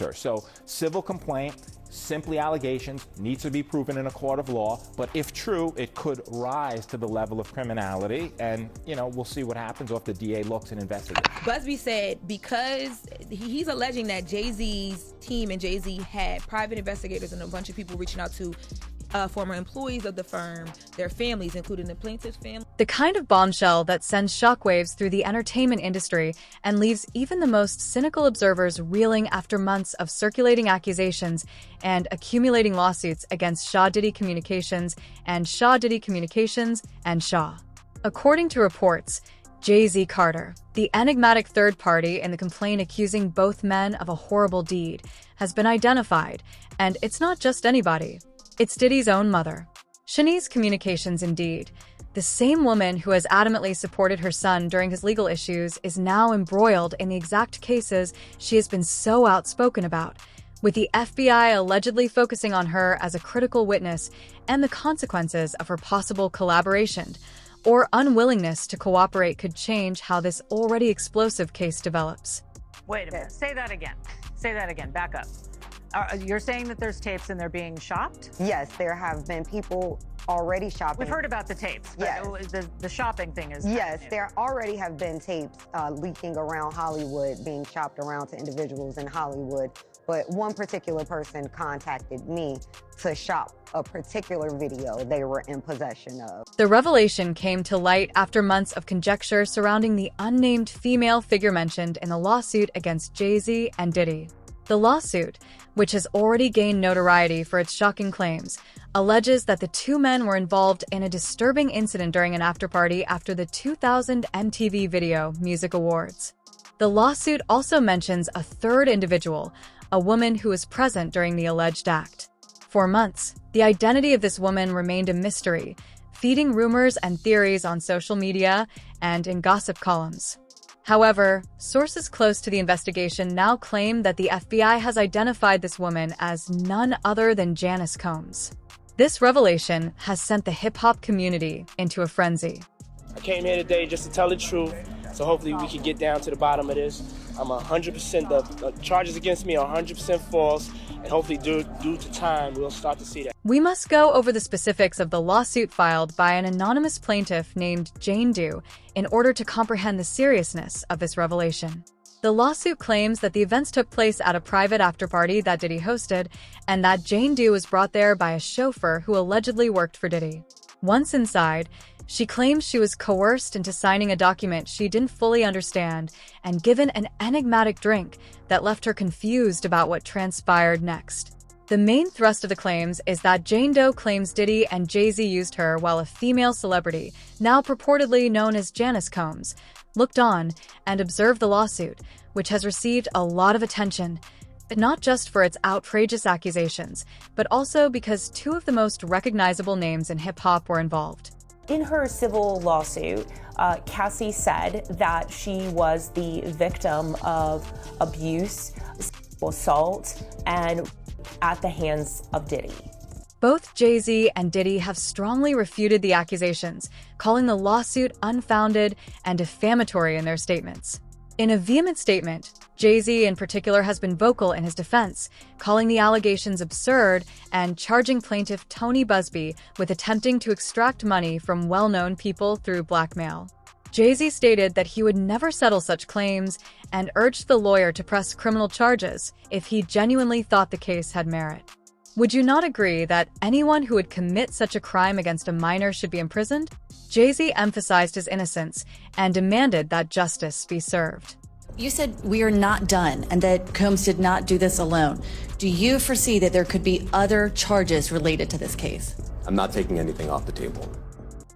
her. So civil complaint, simply allegations, needs to be proven in a court of law. But if true, it could rise to the level of criminality. And, you know, we'll see what happens after the DA looks and investigates. Busby said because he's alleging that Jay-Z's team and Jay-Z had private investigators and a bunch of people reaching out to former employees of the firm, their families, including the plaintiff's family. The kind of bombshell that sends shockwaves through the entertainment industry and leaves even the most cynical observers reeling after months of circulating accusations and accumulating lawsuits against Shaw Diddy Communications and Shaw Diddy Communications and Shaw. According to reports, Jay-Z Carter, the enigmatic third party in the complaint accusing both men of a horrible deed, has been identified, and it's not just anybody. It's Diddy's own mother. Janice Communications, indeed. The same woman who has adamantly supported her son during his legal issues is now embroiled in the exact cases she has been so outspoken about, with the FBI allegedly focusing on her as a critical witness and the consequences of her possible collaboration or unwillingness to cooperate could change how this already explosive case develops. Wait a minute. Say that again. Say that again. Back up. You're saying that there's tapes and they're being shopped? Yes, there have been people already shopping. We've heard about the tapes, but yes. The shopping thing is... Yes, there already have been tapes leaking around Hollywood, being shopped around to individuals in Hollywood. But one particular person contacted me to shop a particular video they were in possession of. The revelation came to light after months of conjecture surrounding the unnamed female figure mentioned in the lawsuit against Jay-Z and Diddy. The lawsuit, which has already gained notoriety for its shocking claims, alleges that the two men were involved in a disturbing incident during an afterparty after the 2000 MTV Video Music Awards. The lawsuit also mentions a third individual, a woman who was present during the alleged act. For months, the identity of this woman remained a mystery, feeding rumors and theories on social media and in gossip columns. However, sources close to the investigation now claim that the FBI has identified this woman as none other than Janice Combs. This revelation has sent the hip-hop community into a frenzy. I came here today just to tell the truth, so hopefully we can get down to the bottom of this. I'm 100%, the charges against me are 100% false, and hopefully due to time, we'll start to see that. We must go over the specifics of the lawsuit filed by an anonymous plaintiff named Jane Doe in order to comprehend the seriousness of this revelation. The lawsuit claims that the events took place at a private afterparty that Diddy hosted, and that Jane Doe was brought there by a chauffeur who allegedly worked for Diddy. Once inside, she claims she was coerced into signing a document she didn't fully understand and given an enigmatic drink that left her confused about what transpired next. The main thrust of the claims is that Jane Doe claims Diddy and Jay-Z used her while a female celebrity, now purportedly known as Janice Combs, looked on and observed the lawsuit, which has received a lot of attention, not just for its outrageous accusations, but also because two of the most recognizable names in hip-hop were involved. In her civil lawsuit, Cassie said that she was the victim of abuse, assault, and at the hands of Diddy. Both Jay-Z and Diddy have strongly refuted the accusations, calling the lawsuit unfounded and defamatory in their statements. In a vehement statement, Jay-Z in particular has been vocal in his defense, calling the allegations absurd and charging plaintiff Tony Busby with attempting to extract money from well-known people through blackmail. Jay-Z stated that he would never settle such claims and urged the lawyer to press criminal charges if he genuinely thought the case had merit. Would you not agree that anyone who would commit such a crime against a minor should be imprisoned? Jay-Z emphasized his innocence and demanded that justice be served. You said we are not done and that Combs did not do this alone. Do you foresee that there could be other charges related to this case? I'm not taking anything off the table.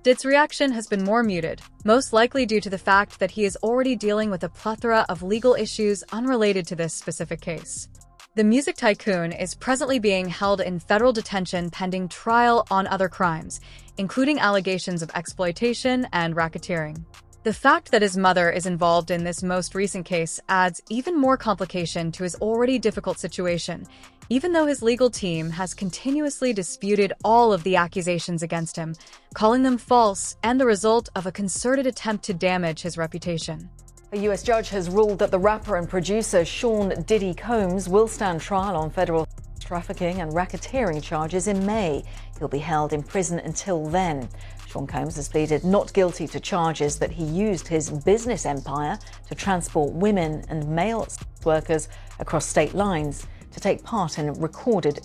Did's reaction has been more muted, most likely due to the fact that he is already dealing with a plethora of legal issues unrelated to this specific case. The music tycoon is presently being held in federal detention pending trial on other crimes, including allegations of exploitation and racketeering. The fact that his mother is involved in this most recent case adds even more complication to his already difficult situation, even though his legal team has continuously disputed all of the accusations against him, calling them false and the result of a concerted attempt to damage his reputation. A U.S. judge has ruled that the rapper and producer Sean Diddy Combs will stand trial on federal trafficking and racketeering charges in May. He'll be held in prison until then. Sean Combs has pleaded not guilty to charges that he used his business empire to transport women and male workers across state lines to take part in recorded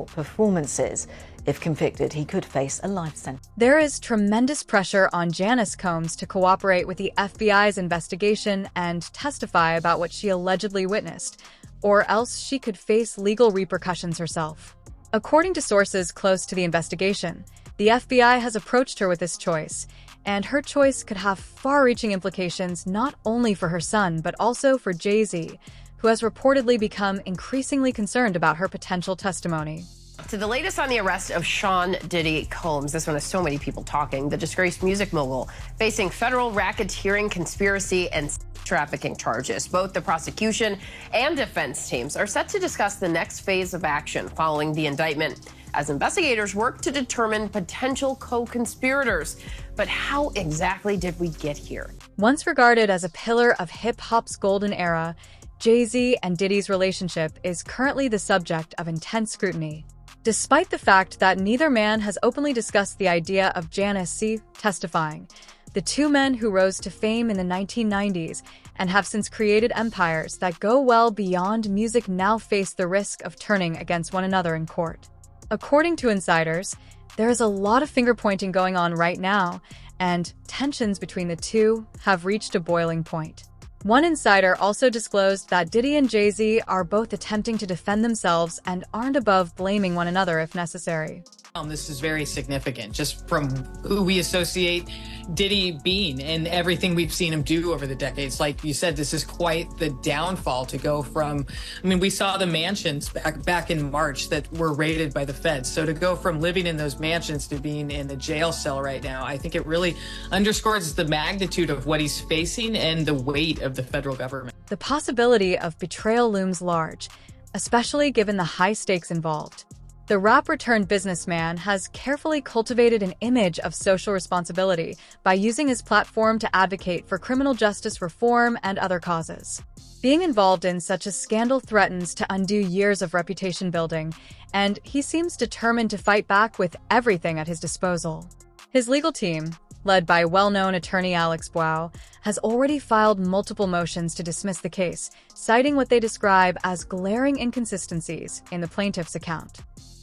performances. If convicted, he could face a life sentence. There is tremendous pressure on Janice Combs to cooperate with the FBI's investigation and testify about what she allegedly witnessed, or else she could face legal repercussions herself. According to sources close to the investigation, the FBI has approached her with this choice, and her choice could have far-reaching implications not only for her son, but also for Jay-Z, who has reportedly become increasingly concerned about her potential testimony. To the latest on the arrest of Sean Diddy Combs, this one has so many people talking. The disgraced music mogul facing federal racketeering, conspiracy, and trafficking charges. Both the prosecution and defense teams are set to discuss the next phase of action following the indictment as investigators work to determine potential co-conspirators. But how exactly did we get here? Once regarded as a pillar of hip-hop's golden era, Jay-Z and Diddy's relationship is currently the subject of intense scrutiny. Despite the fact that neither man has openly discussed the idea of Janice C. testifying, the two men who rose to fame in the 1990s and have since created empires that go well beyond music now face the risk of turning against one another in court. According to insiders, there is a lot of finger-pointing going on right now, and tensions between the two have reached a boiling point. One insider also disclosed that Diddy and Jay-Z are both attempting to defend themselves and aren't above blaming one another if necessary. This is very significant, just from who we associate Diddy being and everything we've seen him do over the decades. Like you said, this is quite the downfall to go from, we saw the mansions back in March that were raided by the feds. So to go from living in those mansions to being in a jail cell right now, I think it really underscores the magnitude of what he's facing and the weight of the federal government. The possibility of betrayal looms large, especially given the high stakes involved. The rap-returned-businessman has carefully cultivated an image of social responsibility by using his platform to advocate for criminal justice reform and other causes. Being involved in such a scandal threatens to undo years of reputation building, and he seems determined to fight back with everything at his disposal. His legal team, led by well-known attorney Alex Bow, has already filed multiple motions to dismiss the case, citing what they describe as glaring inconsistencies in the plaintiff's account.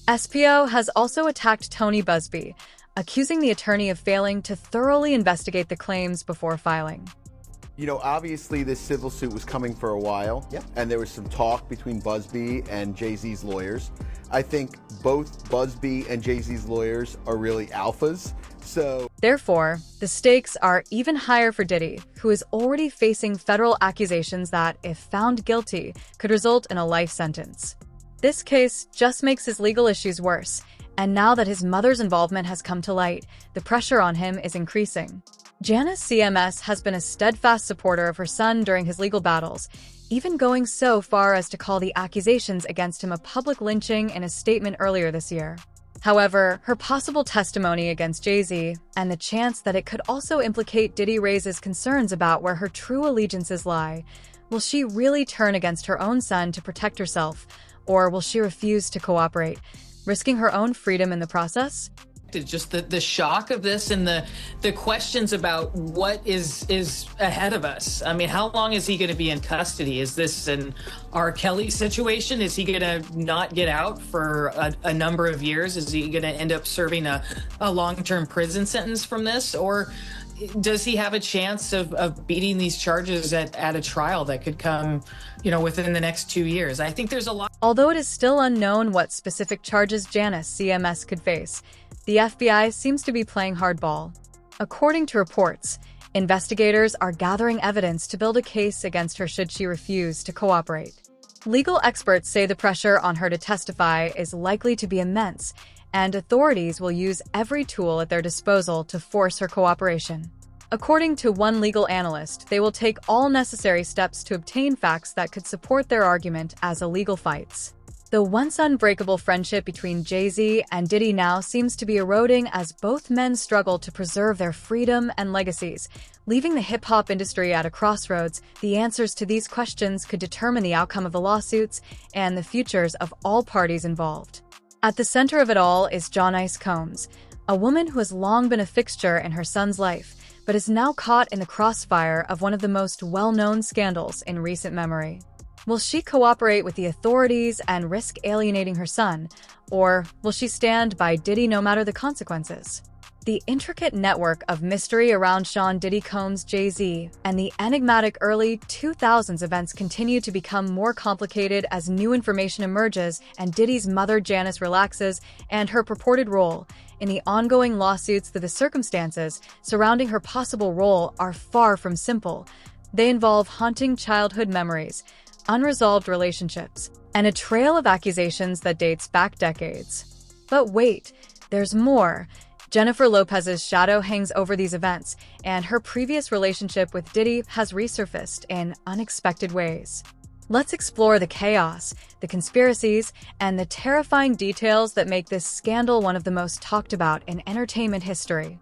SPO has also attacked Tony Busby, accusing the attorney of failing to thoroughly investigate the claims before filing. You know, obviously this civil suit was coming for a while, and there was some talk between Busby and Jay-Z's lawyers. I think both Busby and Jay-Z's lawyers are really alphas, so... Therefore, the stakes are even higher for Diddy, who is already facing federal accusations that, if found guilty, could result in a life sentence. This case just makes his legal issues worse, and now that his mother's involvement has come to light, the pressure on him is increasing. Janice CMS has been a steadfast supporter of her son during his legal battles, even going so far as to call the accusations against him a public lynching in a statement earlier this year. However, her possible testimony against Jay-Z and the chance that it could also implicate Diddy raises concerns about where her true allegiances lie. Will she really turn against her own son to protect herself? Or will she refuse to cooperate, risking her own freedom in the process? Just the shock of this and the questions about what is ahead of us. How long is he going to be in custody? Is this an R. Kelly situation? Is he going to not get out for a number of years? Is he going to end up serving a long-term prison sentence from this? Or does he have a chance of beating these charges at a trial that could come, within the next 2 years? I think there's a lot. Although it is still unknown what specific charges Janice CMS could face, the FBI seems to be playing hardball. According to reports, investigators are gathering evidence to build a case against her should she refuse to cooperate. Legal experts say the pressure on her to testify is likely to be immense, and authorities will use every tool at their disposal to force her cooperation. According to one legal analyst, they will take all necessary steps to obtain facts that could support their argument as illegal fights. The once unbreakable friendship between Jay-Z and Diddy now seems to be eroding as both men struggle to preserve their freedom and legacies. Leaving the hip-hop industry at a crossroads, the answers to these questions could determine the outcome of the lawsuits and the futures of all parties involved. At the center of it all is Janice Combs, a woman who has long been a fixture in her son's life, but is now caught in the crossfire of one of the most well-known scandals in recent memory. Will she cooperate with the authorities and risk alienating her son, or will she stand by Diddy no matter the consequences? The intricate network of mystery around Sean Diddy Combs Jay-Z and the enigmatic early 2000s events continue to become more complicated as new information emerges and Diddy's mother Janice relaxes and her purported role in the ongoing lawsuits. The circumstances surrounding her possible role are far from simple. They involve haunting childhood memories, unresolved relationships, and a trail of accusations that dates back decades. But wait, there's more. Jennifer Lopez's shadow hangs over these events, and her previous relationship with Diddy has resurfaced in unexpected ways. Let's explore the chaos, the conspiracies, and the terrifying details that make this scandal one of the most talked about in entertainment history.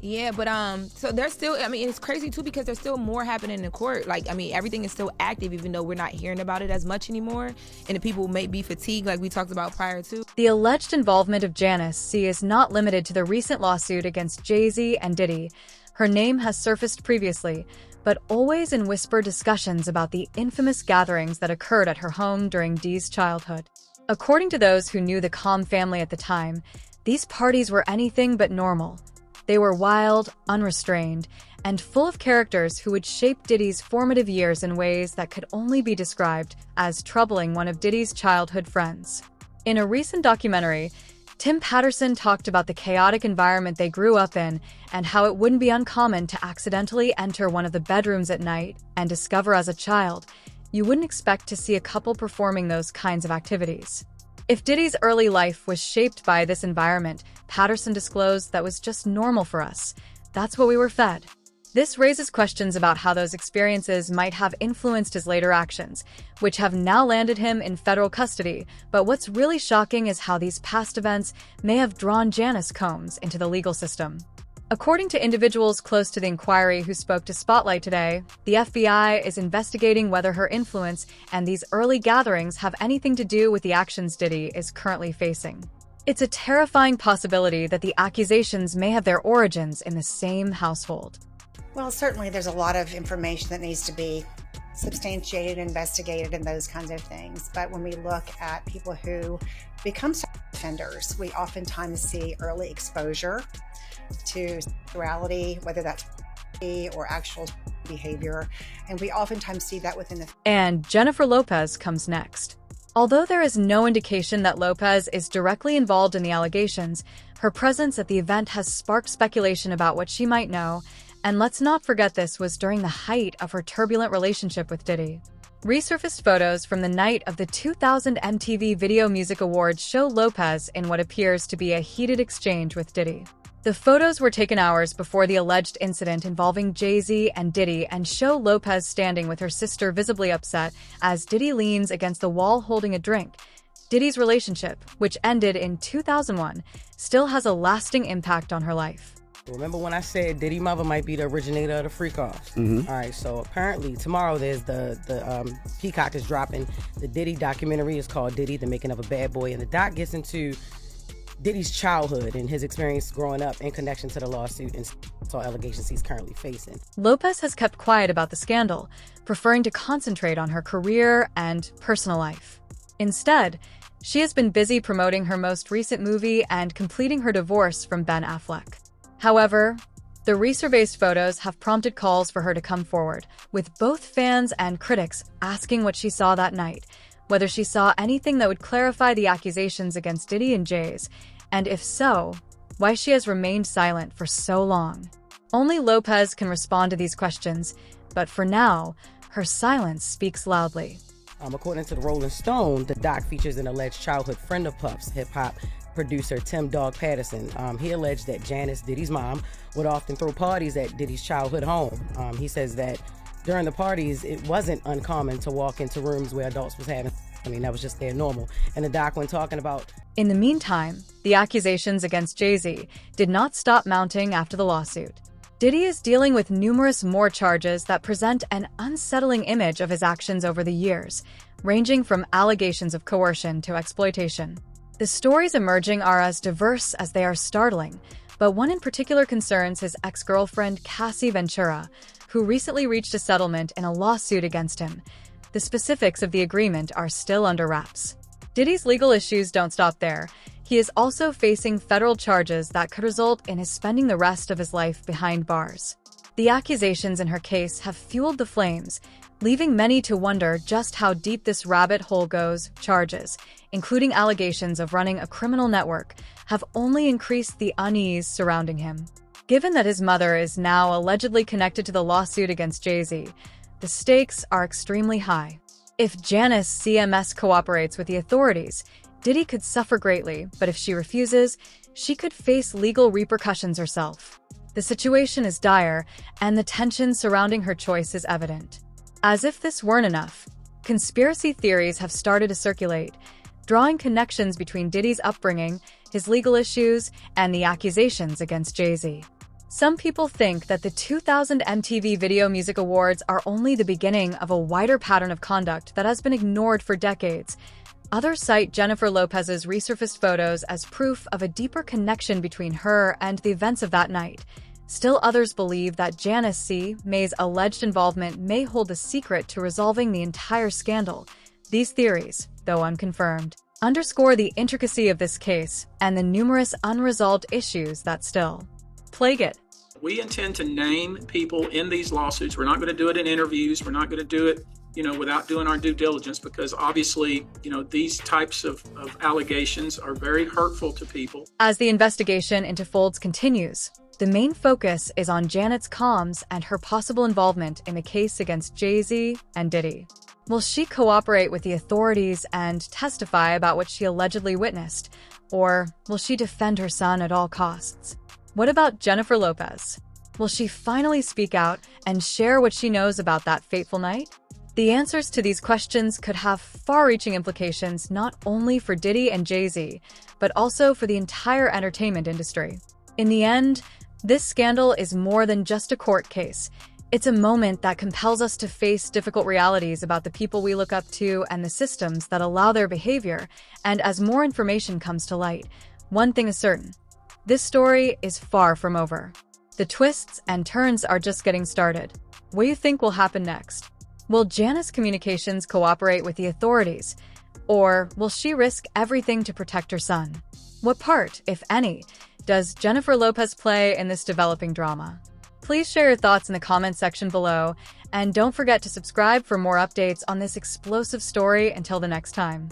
Yeah, but so there's still, it's crazy too because there's still more happening in court. Everything is still active even though we're not hearing about it as much anymore. And the people may be fatigued like we talked about prior to. The alleged involvement of Janice C. is not limited to the recent lawsuit against Jay-Z and Diddy. Her name has surfaced previously, but always in whispered discussions about the infamous gatherings that occurred at her home during D's childhood. According to those who knew the Combs family at the time, these parties were anything but normal. They were wild, unrestrained, and full of characters who would shape Diddy's formative years in ways that could only be described as troubling one of Diddy's childhood friends. In a recent documentary, Tim Patterson talked about the chaotic environment they grew up in and how it wouldn't be uncommon to accidentally enter one of the bedrooms at night and discover as a child you wouldn't expect to see a couple performing those kinds of activities. If Diddy's early life was shaped by this environment, Patterson disclosed that was just normal for us. That's what we were fed. This raises questions about how those experiences might have influenced his later actions, which have now landed him in federal custody. But what's really shocking is how these past events may have drawn Janice Combs into the legal system. According to individuals close to the inquiry who spoke to Spotlight today, the FBI is investigating whether her influence and these early gatherings have anything to do with the actions Diddy is currently facing. It's a terrifying possibility that the accusations may have their origins in the same household. Well, certainly there's a lot of information that needs to be substantiated, investigated, and those kinds of things. But when we look at people who become offenders, we oftentimes see early exposure to sexuality, whether that's or actual behavior. And we oftentimes see that within the... And Jennifer Lopez comes next. Although there is no indication that Lopez is directly involved in the allegations, her presence at the event has sparked speculation about what she might know. And let's not forget this was during the height of her turbulent relationship with Diddy. Resurfaced photos from the night of the 2000 MTV Video Music Awards show Lopez in what appears to be a heated exchange with Diddy. The photos were taken hours before the alleged incident involving Jay-Z and Diddy and show Lopez standing with her sister visibly upset as Diddy leans against the wall holding a drink. Diddy's relationship, which ended in 2001, still has a lasting impact on her life. Remember when I said Diddy mother might be the originator of the freak-offs? Mm-hmm. All right, so apparently tomorrow there's the Peacock is dropping. The Diddy documentary is called Diddy, The Making of a Bad Boy, and the doc gets into Diddy's childhood and his experience growing up in connection to the lawsuit and all allegations he's currently facing. Lopez has kept quiet about the scandal, preferring to concentrate on her career and personal life. Instead, she has been busy promoting her most recent movie and completing her divorce from Ben Affleck. However, the resurfaced photos have prompted calls for her to come forward, with both fans and critics asking what she saw that night, whether she saw anything that would clarify the accusations against Diddy and Jay's, and if so, why she has remained silent for so long. Only Lopez can respond to these questions, but for now, her silence speaks loudly. According to the Rolling Stone, the doc features an alleged childhood friend of Puff's, hip-hop producer Tim Dog Patterson. He alleged that Janice, Diddy's mom, would often throw parties at Diddy's childhood home. He says that during the parties, it wasn't uncommon to walk into rooms where adults was having I mean, that was just their normal. And the doc, when talking about... In the meantime, the accusations against Jay-Z did not stop mounting after the lawsuit. Diddy is dealing with numerous more charges that present an unsettling image of his actions over the years, ranging from allegations of coercion to exploitation. The stories emerging are as diverse as they are startling, but one in particular concerns his ex-girlfriend Cassie Ventura, who recently reached a settlement in a lawsuit against him. The specifics of the agreement are still under wraps. Diddy's legal issues don't stop there. He is also facing federal charges that could result in his spending the rest of his life behind bars. The accusations in her case have fueled the flames, leaving many to wonder just how deep this rabbit hole goes. Charges, including allegations of running a criminal network, have only increased the unease surrounding him. Given that his mother is now allegedly connected to the lawsuit against Jay-Z, the stakes are extremely high. If Janice CMS cooperates with the authorities, Diddy could suffer greatly, but if she refuses, she could face legal repercussions herself. The situation is dire, and the tension surrounding her choice is evident. As if this weren't enough, conspiracy theories have started to circulate, drawing connections between Diddy's upbringing, his legal issues, and the accusations against Jay-Z. Some people think that the 2000 MTV Video Music Awards are only the beginning of a wider pattern of conduct that has been ignored for decades. Others cite Jennifer Lopez's resurfaced photos as proof of a deeper connection between her and the events of that night. Still others believe that Janice C. May's alleged involvement may hold the secret to resolving the entire scandal. These theories, though unconfirmed, underscore the intricacy of this case and the numerous unresolved issues that still plague it. We intend to name people in these lawsuits. We're not going to do it in interviews. We're not going to do it, without doing our due diligence, because obviously, these types of allegations are very hurtful to people. As the investigation into Folds continues, the main focus is on Janice Combs and her possible involvement in the case against Jay-Z and Diddy. Will she cooperate with the authorities and testify about what she allegedly witnessed, or will she defend her son at all costs? What about Jennifer Lopez? Will she finally speak out and share what she knows about that fateful night? The answers to these questions could have far-reaching implications not only for Diddy and Jay-Z, but also for the entire entertainment industry. In the end, this scandal is more than just a court case. It's a moment that compels us to face difficult realities about the people we look up to and the systems that allow their behavior, and as more information comes to light, one thing is certain. This story is far from over. The twists and turns are just getting started. What do you think will happen next? Will Janice Communications cooperate with the authorities? Or will she risk everything to protect her son? What part, if any, does Jennifer Lopez play in this developing drama? Please share your thoughts in the comments section below, and don't forget to subscribe for more updates on this explosive story. Until the next time.